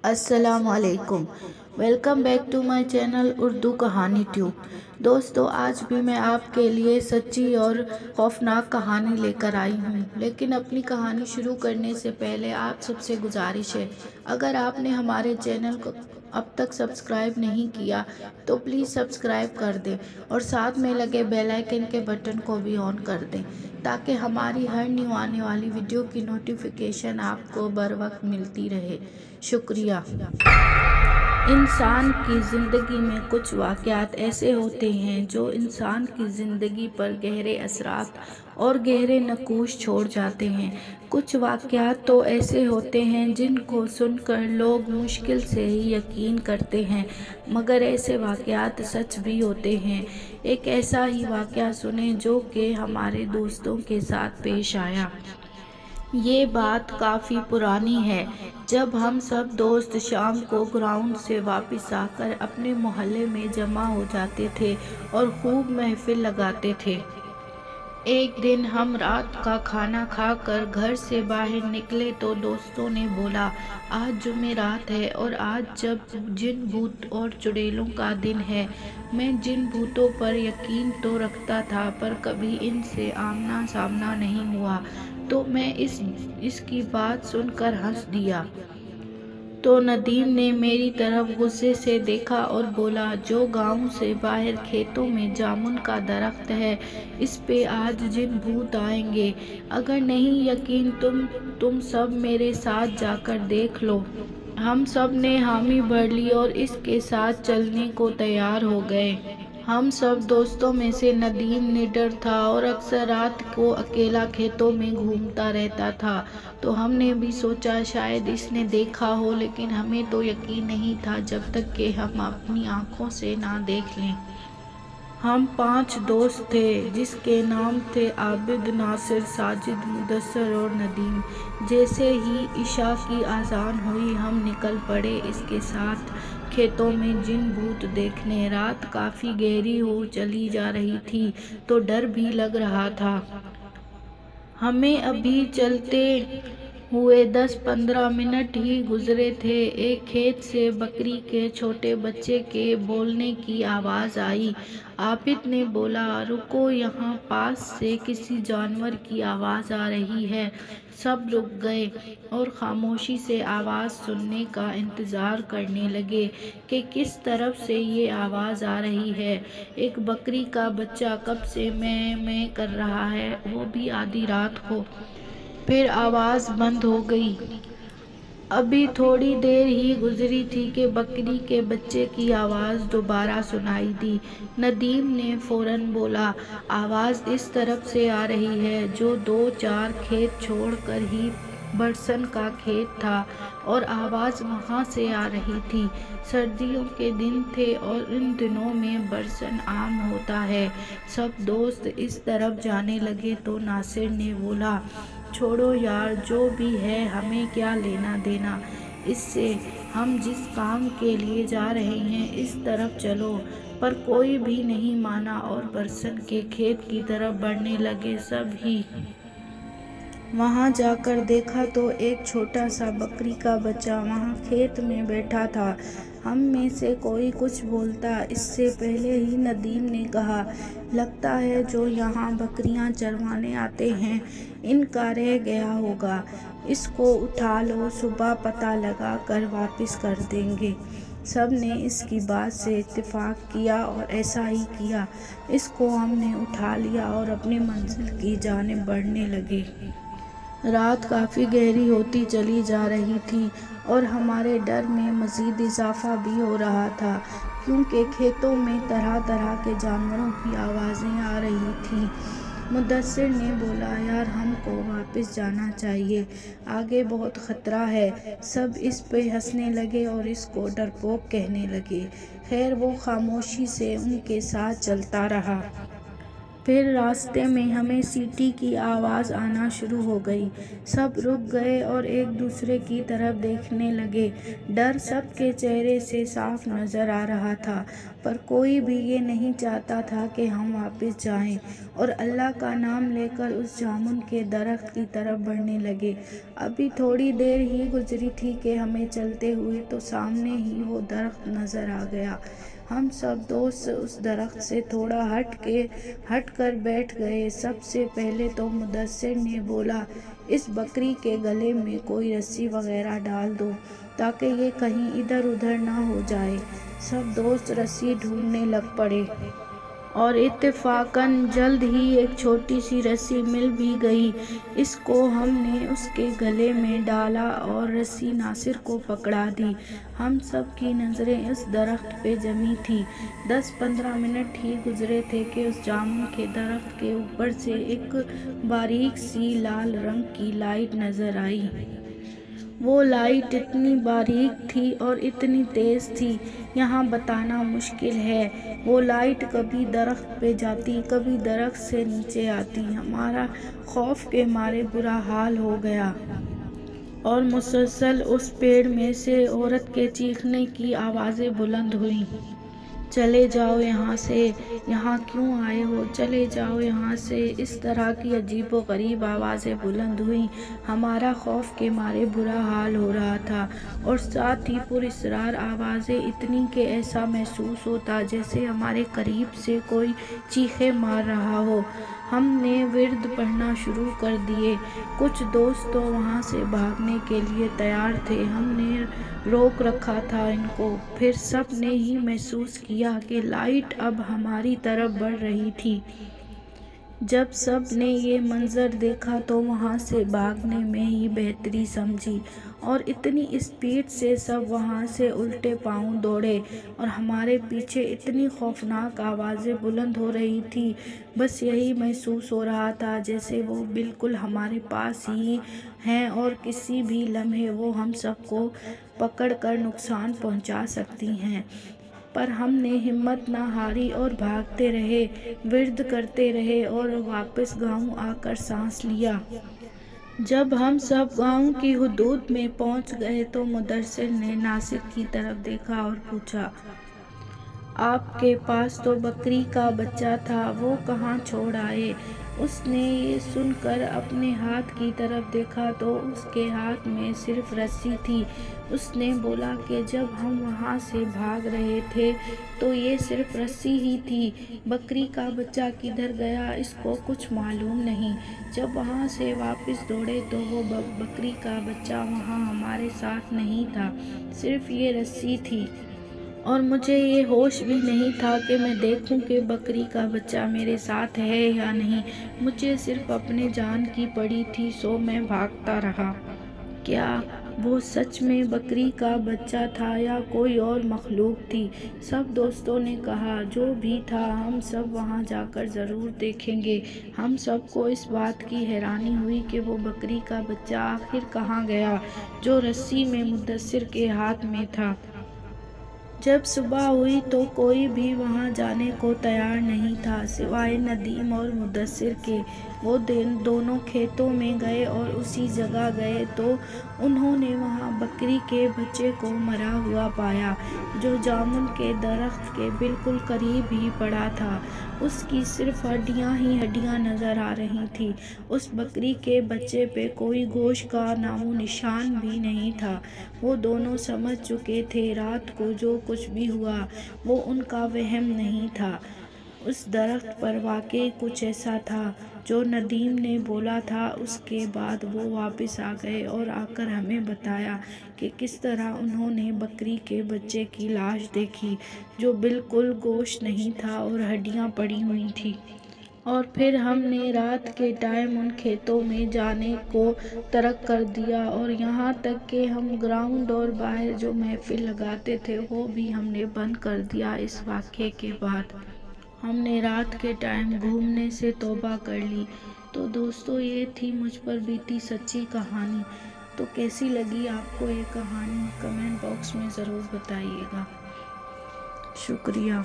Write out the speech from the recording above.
السلام علیکم، welcome back to my channel Urdu Kahani Tube. دوستو، آج بھی میں آپ کے لیے سچی اور خوفناک کہانی لے کر آئی ہوں، لیکن اپنی کہانی شروع کرنے سے پہلے آپ سب سے گزارش ہے، اگر آپ نے ہمارے چینل کو اب تک سبسکرائب نہیں کیا تو پلیز سبسکرائب کر دیں اور ساتھ میں لگے بیل آئیکن کے بٹن کو بھی آن کر دیں تاکہ ہماری ہر نیو آنے والی ویڈیو کی نوٹیفیکیشن آپ کو بر وقت ملتی رہے۔ شکریہ۔ انسان کی زندگی میں کچھ واقعات ایسے ہوتے ہیں جو انسان کی زندگی پر گہرے اثرات اور گہرے نقوش چھوڑ جاتے ہیں۔ کچھ واقعات تو ایسے ہوتے ہیں جن کو سن کر لوگ مشکل سے ہی یقین کرتے ہیں، مگر ایسے واقعات سچ بھی ہوتے ہیں۔ ایک ایسا ہی واقعہ سنیں جو کہ ہمارے دوستوں کے ساتھ پیش آیا۔ یہ بات کافی پرانی ہے، جب ہم سب دوست شام کو گراؤنڈ سے واپس آ کر اپنے محلے میں جمع ہو جاتے تھے اور خوب محفل لگاتے تھے۔ ایک دن ہم رات کا کھانا کھا کر گھر سے باہر نکلے تو دوستوں نے بولا، آج جمعرات ہے اور آج جن بھوت اور چڑیلوں کا دن ہے۔ میں جن بھوتوں پر یقین تو رکھتا تھا پر کبھی ان سے آمنا سامنا نہیں ہوا، تو میں اس کی بات سن کر ہنس دیا۔ تو ندیم نے میری طرف غصے سے دیکھا اور بولا، جو گاؤں سے باہر کھیتوں میں جامن کا درخت ہے، اس پہ آج جن بھوت آئیں گے۔ اگر نہیں یقین تم سب میرے ساتھ جا کر دیکھ لو۔ ہم سب نے حامی بھر لی اور اس کے ساتھ چلنے کو تیار ہو گئے۔ ہم سب دوستوں میں سے ندیم نڈر تھا اور اکثر رات کو اکیلا کھیتوں میں گھومتا رہتا تھا، تو ہم نے بھی سوچا شاید اس نے دیکھا ہو، لیکن ہمیں تو یقین نہیں تھا جب تک کہ ہم اپنی آنکھوں سے نہ دیکھ لیں۔ ہم 5 دوست تھے جس کے نام تھے عابد، ناصر، ساجد، مدثر اور ندیم۔ جیسے ہی عشاء کی اذان ہوئی ہم نکل پڑے اس کے ساتھ کھیتوں میں جن بھوت دیکھنے۔ رات کافی گہری ہو چلی جا رہی تھی تو ڈر بھی لگ رہا تھا۔ ہمیں ابھی چلتے ہوئے 10-15 منٹ ہی گزرے تھے، ایک کھیت سے بکری کے چھوٹے بچے کے بولنے کی آواز آئی۔ عابد نے بولا، رکو، یہاں پاس سے کسی جانور کی آواز آ رہی ہے۔ سب رک گئے اور خاموشی سے آواز سننے کا انتظار کرنے لگے کہ کس طرف سے یہ آواز آ رہی ہے۔ ایک بکری کا بچہ کب سے میں میں کر رہا ہے، وہ بھی آدھی رات کو۔ پھر آواز بند ہو گئی۔ ابھی تھوڑی دیر ہی گزری تھی کہ بکری کے بچے کی آواز دوبارہ سنائی دی۔ ندیم نے فوراً بولا، آواز اس طرف سے آ رہی ہے، جو 2-4 کھیت چھوڑ کر ہی برسن کا کھیت تھا، اور آواز وہاں سے آ رہی تھی۔ سردیوں کے دن تھے اور ان دنوں میں برسن عام ہوتا ہے۔ سب دوست اس طرف جانے لگے تو ناصر نے بولا، چھوڑو یار، جو بھی ہے ہمیں کیا لینا دینا اس سے، ہم جس کام کے لیے جا رہے ہیں اس طرف چلو۔ پر کوئی بھی نہیں مانا اور برسن کے کھیت کی طرف بڑھنے لگے۔ سب ہی وہاں جا کر دیکھا تو ایک چھوٹا سا بکری کا بچہ وہاں کھیت میں بیٹھا تھا۔ ہم میں سے کوئی کچھ بولتا اس سے پہلے ہی ندیم نے کہا، لگتا ہے جو یہاں بکریاں چروانے آتے ہیں ان کا رہ گیا ہوگا، اس کو اٹھا لو، صبح پتہ لگا کر واپس کر دیں گے۔ سب نے اس کی بات سے اتفاق کیا اور ایسا ہی کیا۔ اس کو ہم نے اٹھا لیا اور اپنی منزل کی جانب بڑھنے لگے۔ رات کافی گہری ہوتی چلی جا رہی تھی اور ہمارے ڈر میں مزید اضافہ بھی ہو رہا تھا، کیونکہ کھیتوں میں طرح طرح کے جانوروں کی آوازیں آ رہی تھیں۔ مدثر نے بولا، یار ہم کو واپس جانا چاہیے، آگے بہت خطرہ ہے۔ سب اس پہ ہنسنے لگے اور اس کو ڈرپوک کہنے لگے۔ خیر وہ خاموشی سے ان کے ساتھ چلتا رہا۔ پھر راستے میں ہمیں سیٹی کی آواز آنا شروع ہو گئی۔ سب رک گئے اور ایک دوسرے کی طرف دیکھنے لگے۔ ڈر سب کے چہرے سے صاف نظر آ رہا تھا، پر کوئی بھی یہ نہیں چاہتا تھا کہ ہم واپس جائیں اور اللہ کا نام لے کر اس جامن کے درخت کی طرف بڑھنے لگے۔ ابھی تھوڑی دیر ہی گزری تھی کہ ہمیں چلتے ہوئے تو سامنے ہی وہ درخت نظر آ گیا۔ ہم سب دوست اس درخت سے تھوڑا ہٹ کر بیٹھ گئے۔ سب سے پہلے تو مدثر نے بولا، اس بکری کے گلے میں کوئی رسی وغیرہ ڈال دو تاکہ یہ کہیں ادھر ادھر نہ ہو جائے۔ سب دوست رسی ڈھونڈنے لگ پڑے اور اتفاقاً جلد ہی ایک چھوٹی سی رسی مل بھی گئی۔ اس کو ہم نے اس کے گلے میں ڈالا اور رسی ناصر کو پکڑا دی۔ ہم سب کی نظریں اس درخت پہ جمی تھیں۔ 10-15 منٹ ہی گزرے تھے کہ اس جامن کے درخت کے اوپر سے ایک باریک سی لال رنگ کی لائٹ نظر آئی۔ وہ لائٹ اتنی باریک تھی اور اتنی تیز تھی، یہاں بتانا مشکل ہے۔ وہ لائٹ کبھی درخت پہ جاتی، کبھی درخت سے نیچے آتی۔ ہمارا خوف کے مارے برا حال ہو گیا اور مسلسل اس پیڑ میں سے عورت کے چیخنے کی آوازیں بلند ہوئیں۔ چلے جاؤ یہاں سے، یہاں کیوں آئے ہو، چلے جاؤ یہاں سے، اس طرح کی عجیب و غریب آوازیں بلند ہوئیں۔ ہمارا خوف کے مارے برا حال ہو رہا تھا اور ساتھ ہی پراسرار آوازیں اتنی کہ ایسا محسوس ہوتا جیسے ہمارے قریب سے کوئی چیخیں مار رہا ہو۔ ہم نے ورد پڑھنا شروع کر دیے۔ کچھ دوست تو وہاں سے بھاگنے کے لیے تیار تھے، ہم نے روک رکھا تھا ان کو۔ پھر سب نے ہی محسوس کیا کہ لائٹ اب ہماری طرف بڑھ رہی تھی۔ جب سب نے یہ منظر دیکھا تو وہاں سے بھاگنے میں ہی بہتری سمجھی اور اتنی اسپیڈ سے سب وہاں سے الٹے پاؤں دوڑے اور ہمارے پیچھے اتنی خوفناک آوازیں بلند ہو رہی تھیں، بس یہی محسوس ہو رہا تھا جیسے وہ بالکل ہمارے پاس ہی ہیں اور کسی بھی لمحے وہ ہم سب کو پکڑ کر نقصان پہنچا سکتی ہیں۔ پر ہم نے ہمت نہ ہاری اور بھاگتے رہے، ورد کرتے رہے اور واپس گاؤں آ کر سانس لیا۔ جب ہم سب گاؤں کی حدود میں پہنچ گئے تو مدثر نے ناصر کی طرف دیکھا اور پوچھا، آپ کے پاس تو بکری کا بچہ تھا، وہ کہاں چھوڑ آئے؟ اس نے یہ سن کر اپنے ہاتھ کی طرف دیکھا تو اس کے ہاتھ میں صرف رسی تھی۔ اس نے بولا کہ جب ہم وہاں سے بھاگ رہے تھے تو یہ صرف رسی ہی تھی، بکری کا بچہ کدھر گیا اس کو کچھ معلوم نہیں۔ جب وہاں سے واپس دوڑے تو وہ بکری کا بچہ وہاں ہمارے ساتھ نہیں تھا، صرف یہ رسی تھی اور مجھے یہ ہوش بھی نہیں تھا کہ میں دیکھوں کہ بکری کا بچہ میرے ساتھ ہے یا نہیں۔ مجھے صرف اپنے جان کی پڑی تھی، سو میں بھاگتا رہا۔ کیا وہ سچ میں بکری کا بچہ تھا یا کوئی اور مخلوق تھی؟ سب دوستوں نے کہا، جو بھی تھا ہم سب وہاں جا کر ضرور دیکھیں گے۔ ہم سب کو اس بات کی حیرانی ہوئی کہ وہ بکری کا بچہ آخر کہاں گیا جو رسی میں مدثر کے ہاتھ میں تھا۔ جب صبح ہوئی تو کوئی بھی وہاں جانے کو تیار نہیں تھا سوائے ندیم اور مدثر کے۔ وہ دونوں کھیتوں میں گئے اور اسی جگہ گئے تو انہوں نے وہاں بکری کے بچے کو مرا ہوا پایا جو جامن کے درخت کے بالکل قریب ہی پڑا تھا۔ اس کی صرف ہڈیاں ہی ہڈیاں نظر آ رہی تھیں۔ اس بکری کے بچے پہ کوئی گوشت کا نام و نشان بھی نہیں تھا۔ وہ دونوں سمجھ چکے تھے رات کو جو کچھ بھی ہوا وہ ان کا وہم نہیں تھا۔ اس درخت پر واقعی کچھ ایسا تھا جو ندیم نے بولا تھا۔ اس کے بعد وہ واپس آ گئے اور آ کر ہمیں بتایا کہ کس طرح انہوں نے بکری کے بچے کی لاش دیکھی جو بالکل گوشت نہیں تھا اور ہڈیاں پڑی ہوئی تھیں۔ اور پھر ہم نے رات کے ٹائم ان کھیتوں میں جانے کو ترک کر دیا اور یہاں تک کہ ہم گراؤنڈ اور باہر جو محفل لگاتے تھے وہ بھی ہم نے بند کر دیا۔ اس واقعے کے بعد ہم نے رات کے ٹائم گھومنے سے توبہ کر لی۔ تو دوستو، یہ تھی مجھ پر بیتی سچی کہانی۔ تو کیسی لگی آپ کو یہ کہانی کمنٹ باکس میں ضرور بتائیے گا۔ شکریہ۔